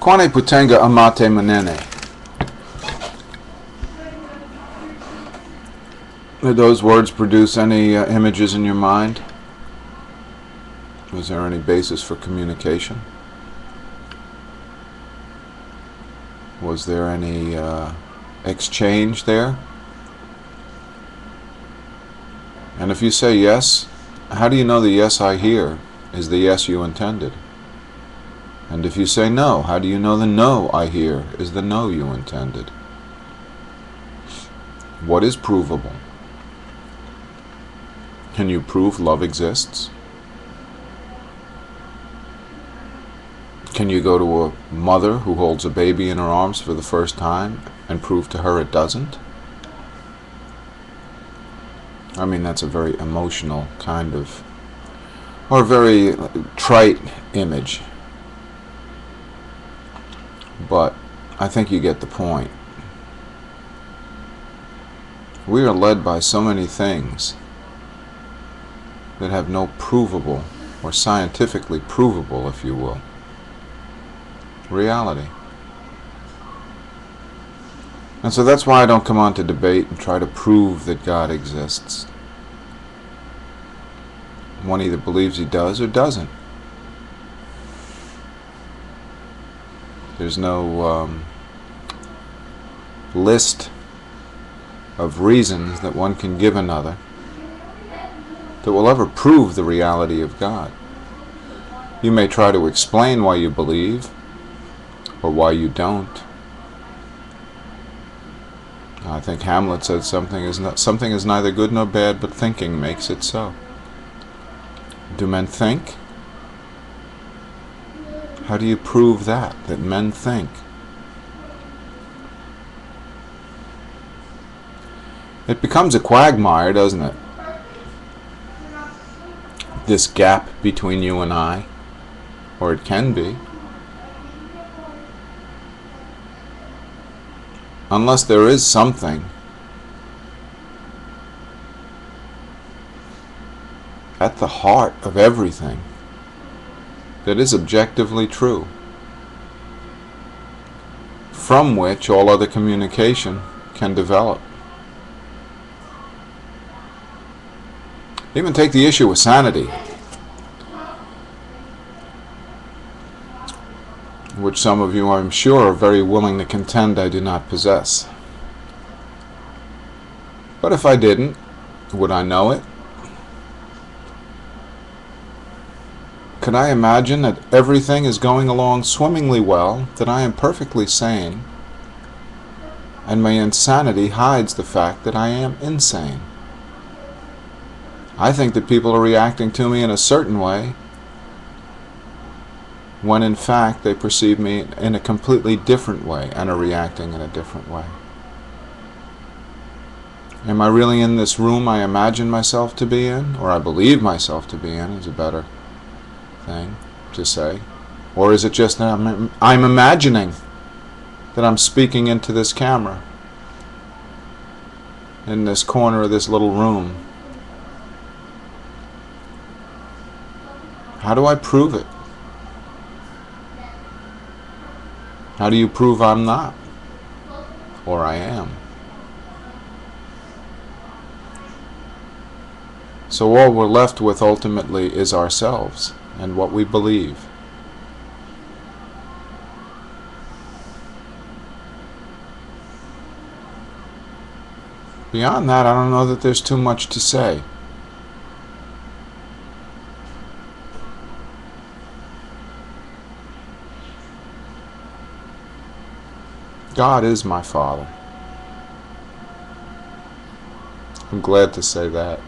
Quane putenga amate manene. Did those words produce any images in your mind? Was there any basis for communication? Was there any exchange there? And if you say yes, how do you know the yes I hear is the yes you intended? And if you say no, how do you know the no I hear is the no you intended? What is provable? Can you prove love exists? Can you go to a mother who holds a baby in her arms for the first time and prove to her it doesn't? I mean, that's a very emotional kind of, or very trite image. But I think you get the point. We are led by so many things that have no provable, or scientifically provable, if you will, reality. And so that's why I don't come on to debate and try to prove that God exists. One either believes he does or doesn't. There's no list of reasons that one can give another that will ever prove the reality of God. You may try to explain why you believe or why you don't. I think Hamlet said something is neither good nor bad, but thinking makes it so. Do men think? How do you prove that men think? It becomes a quagmire, doesn't it? This gap between you and I, or it can be. Unless there is something at the heart of everything that is objectively true, from which all other communication can develop. Even take the issue with sanity, which some of you, I'm sure, are very willing to contend I do not possess. But if I didn't, would I know it? Could I imagine that everything is going along swimmingly well, that I am perfectly sane, and my insanity hides the fact that I am insane? I think that people are reacting to me in a certain way, when in fact they perceive me in a completely different way and are reacting in a different way. Am I really in this room I imagine myself to be in, or I believe myself to be in, is a better thing to say? Or is it just that I'm imagining that I'm speaking into this camera in this corner of this little room? How do I prove it? How do you prove I'm not? Or I am? So all we're left with ultimately is ourselves and what we believe. Beyond that, I don't know that there's too much to say. God is my Father. I'm glad to say that.